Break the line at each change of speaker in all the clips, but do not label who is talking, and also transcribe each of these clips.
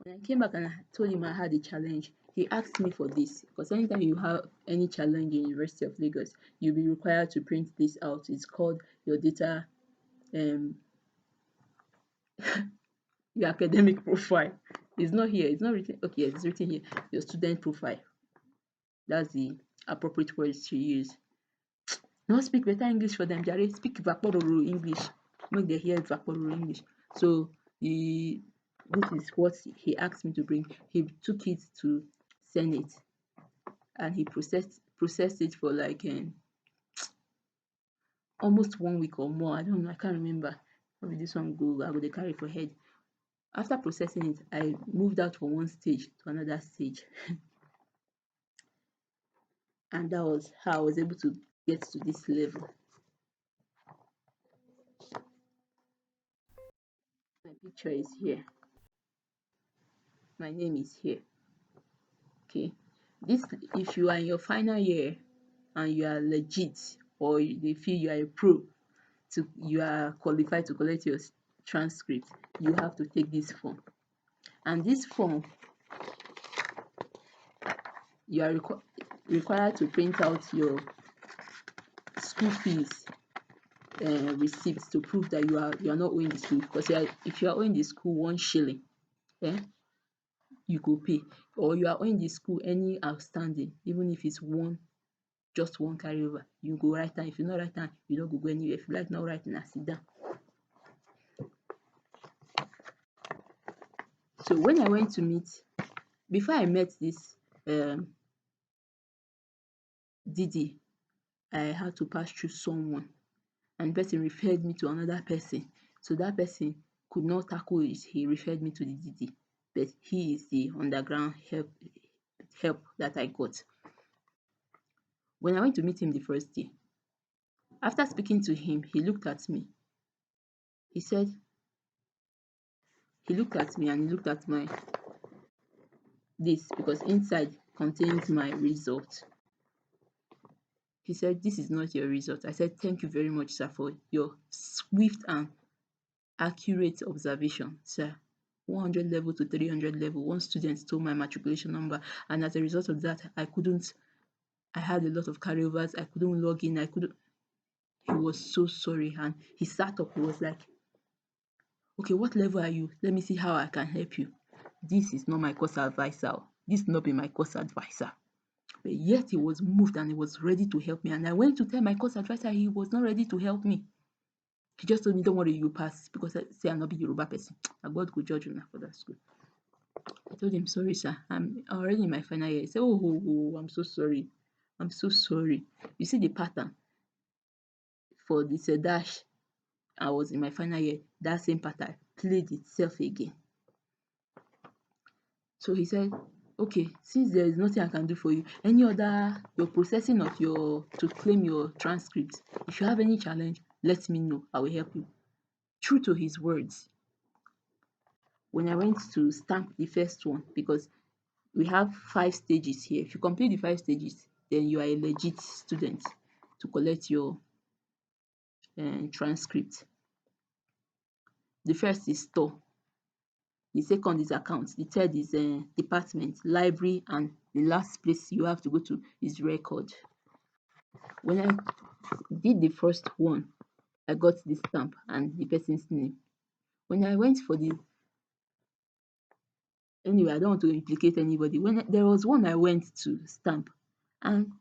When I came back and I told him I had a challenge, he asked me for this because anytime you have any challenge in University of Lagos, you'll be required to print this out. It's called your data, um, your academic profile. It's not here. It's not written. Okay, yes, it's written here. Your student profile. That's the appropriate words to use. Not speak better English for them, Jare. Speak Vapororo English. Make they hear Vapororo English. So this is what he asked me to bring. He took it to Senate and he processed it for like almost 1 week or more. I don't know, I can't remember. Maybe this one go, I go dey carry for head. After processing it, I moved out from one stage to another stage. And that was how I was able to get to this level. My picture is here. My name is here. Okay. This, if you are in your final year and you are legit, or they feel you are a pro, you are qualified to collect your transcript, you have to take this form. And this form, you are required to print out your school fees receipts to prove that you are not owing the school. Because if you are owing the school 1 shilling, you go pay, or you are owing the school any outstanding, even if it's just one carryover, you go write am. If you no write am, you no go go anywhere. If you like not write, na sit down. So when I went to meet, before I met this Didi, I had to pass through someone, and the person referred me to another person. So that person could not tackle it. He referred me to the Didi, but he is the underground help that I got. When I went to meet him the first day, after speaking to him, he looked at me. He said, he looked at me and he looked at my this, because inside contains my result. He said, this is not your result. I said, thank you very much, sir, for your swift and accurate observation, sir. 100 level to 300 level, one student stole my matriculation number, and as a result of that, I had a lot of carryovers. I couldn't log in. He was so sorry, and he sat up. He was like, okay, what level are you? Let me see how I can help you. This is not my course advisor. This not be my course advisor. But yet he was moved and he was ready to help me. And I went to tell my course advisor he was not ready to help me. He just told me, don't worry, you pass, because I say I'm not be Yoruba person. And God could judge you for that school. I told him, sorry, sir, I'm already in my final year. He said, oh, I'm so sorry. I'm so sorry. You see the pattern for this dash. I was in my final year. That same pattern played itself again. So he said, okay, since there is nothing I can do for you, your processing of to claim your transcript, if you have any challenge, let me know. I will help you. True to his words, when I went to stamp the first one, because we have 5 stages here. If you complete the 5 stages, then you are a legit student to collect your transcript. The first is store. The second is account. The third is department, library, and the last place you have to go to is record. When I did the first one, I got the stamp and the person's name. When I went for anyway, I don't want to implicate anybody. There was one I went to stamp, and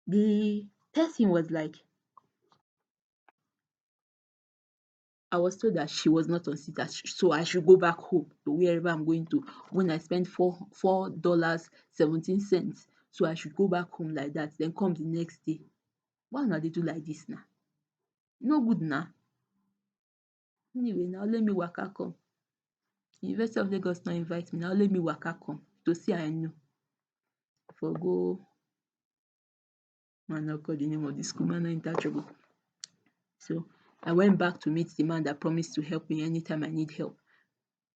the person was like, I was told that she was not on seat, so I should go back home to wherever I'm going to. When I spent $4.17, so I should go back home like that. Then come the next day. Why una dey do like this now? No good now. Anyway, now let me waka come. University of Lagos no invite me. Now let me waka come to see I know. For go, man, I call the name of the school, man, I enter trouble. So I went back to meet the man that promised to help me anytime I need help.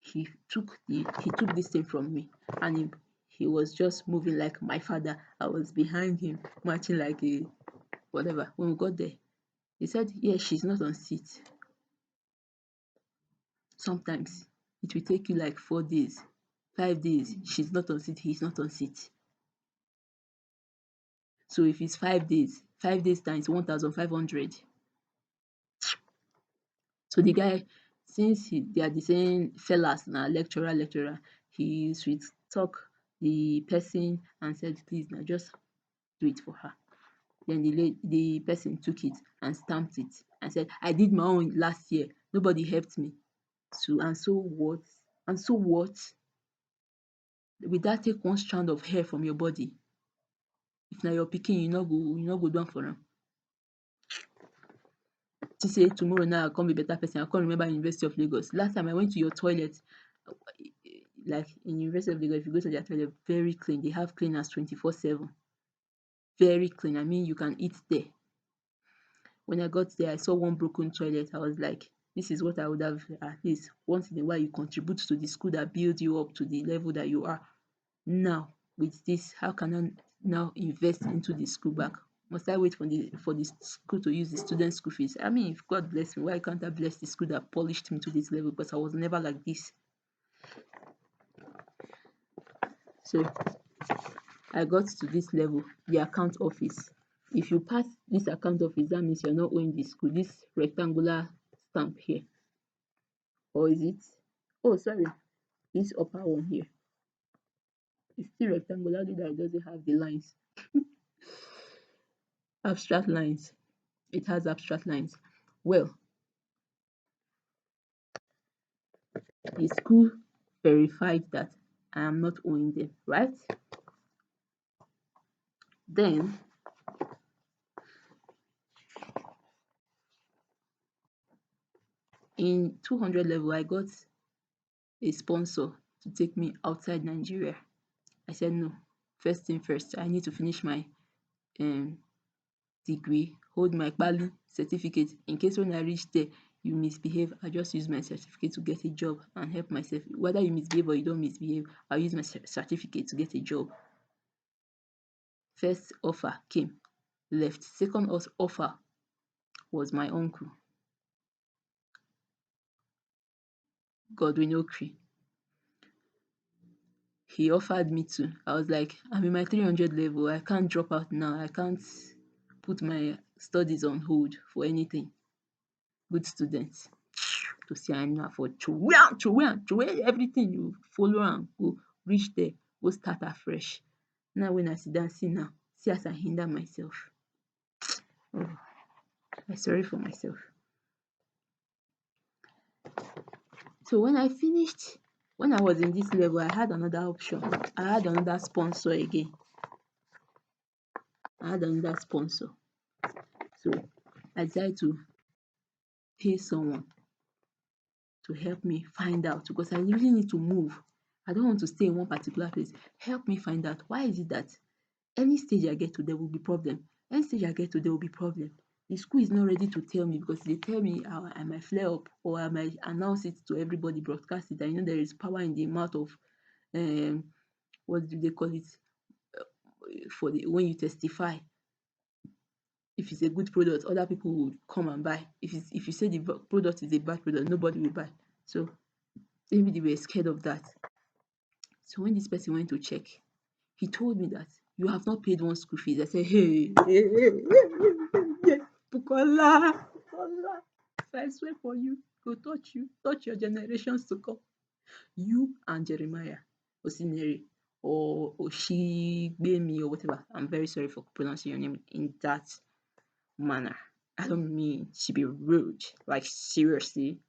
He took this thing from me, and he was just moving like my father. I was behind him, marching like a whatever. When we got there, he said, yeah, she's not on seat. Sometimes it will take you like 4 days 5 days, she's not on seat, he's not on seat. So if it's 5 days, 5 days times 1,500. So the guy, since they are the same fellas now, lecturer, he sweet talk the person and said, please now just do it for her. Then the person took it and stamped it and said, I did my own last year. Nobody helped me. So and so what? And so what? Will that take one strand of hair from your body? If na your pikin, you no go do am for am. To say tomorrow now I come be better person. I come remember University of Lagos. Last time I went to your toilet, like in University of Lagos, if you go to their toilet, very clean. They have cleaners 24/7. Very clean. I mean, you can eat there. When I got there, I saw one broken toilet. I was like, this is what I would have at least once in a while. You contribute to the school that build you up to the level that you are. Now, with this, how can I now invest into the school back? Must I wait for the school to use the student school fees? I mean, if God bless me, why can't I bless the school that polished me to this level? Because I was never like this. So I got to this level, the account office. If you pass this account office, that means you're not owing the school. This rectangular stamp here. Or is it? Oh, sorry. This upper one here. It's still rectangular, only that it doesn't have the lines. Abstract lines. It has abstract lines. Well, the school verified that I am not owing them, right? Then in 200 level, I got a sponsor to take me outside Nigeria. I said no. First thing first, I need to finish my degree, hold my Pali certificate. In case when I reach there, you misbehave, I just use my certificate to get a job and help myself. Whether you misbehave or you don't misbehave, I'll use my certificate to get a job. First offer came, left. Second offer was my uncle, Godwin Okri. He offered me to. I was like, I'm in my 300 level. I can't drop out now. I can't put my studies on hold for anything. Good students. To see Anna for throway everything you follow and go reach there, go start afresh. Now when I sit down, see now, see as I hinder myself. Oh, I'm sorry for myself. So when I finished, when I was in this level, I had another option. I had another sponsor again. So I decided to pay someone to help me find out, because I really need to move. I don't want to stay in one particular place. Help me find out, why is it that any stage I get to, there will be problem. Any stage I get to, there will be problem. The school is not ready to tell me, because they tell me I might flare up, or I might announce it to everybody, broadcast it. I know there is power in the mouth of what do they call it, for the when you testify. If it's a good product, other people will come and buy. If you say the product is a bad product, nobody will buy. So maybe they were scared of that. So when this person went to check, he told me that you have not paid one school fees. I said, hey, Bukola, if I swear for you, go touch your generations to come. You and Jeremiah Osineri or Oshibemi or whatever. I'm very sorry for pronouncing your name in that manner. I don't mean to be rude. Like seriously.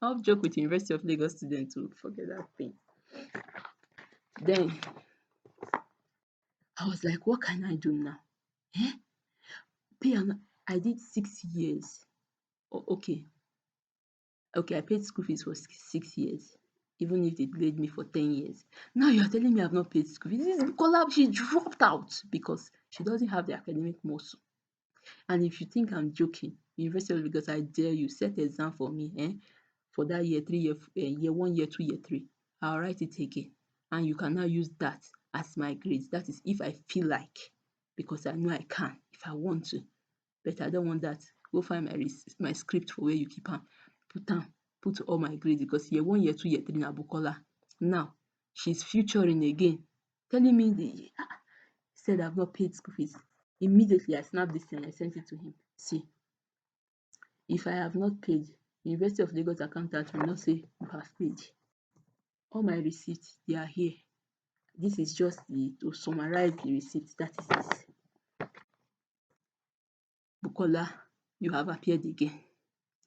I'll joke with University of Lagos students to forget that thing. Then I was like, what can I do now? Eh? I did 6 years. Okay, I paid school fees for 6 years, even if they delayed me for 10 years. Now you're telling me I've not paid school fees. This is because she dropped out because she doesn't have the academic muscle. And if you think I'm joking, University of Lagos, I dare you, set exam for me, for that year, 1, year 2, year 3. I'll write it again. And you can now use that as my grades. That is if I feel like, because I know I can, if I want to. But I don't want that. Go find my script for where you keep am. Put all my grades, because year 1, year 2, year 3 na Bukola. Now she's futuring again, telling me said I've not paid school fees. Immediately I snapped this thing, I sent it to him. See, if I have not paid, University of Lagos accountant will not say you have paid. All my receipts, they are here. This is just to summarize the receipts. That is it. Bukola, you have appeared again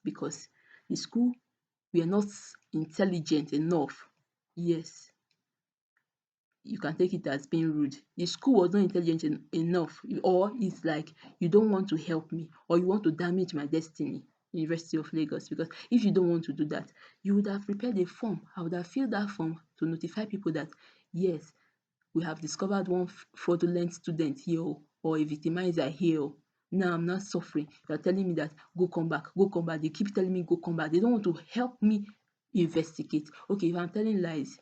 because the school were not intelligent enough. Yes, you can take it as being rude. The school was not intelligent enough, or it's like you don't want to help me, or you want to damage my destiny, University of Lagos. Because if you don't want to do that, you would have prepared a form. I would have filled that form to notify people that yes, we have discovered one fraudulent student here, or a victimizer here. Now I'm not suffering. You're telling me that go come back, go come back. They keep telling me go come back. They don't want to help me investigate. Okay, if I'm telling lies,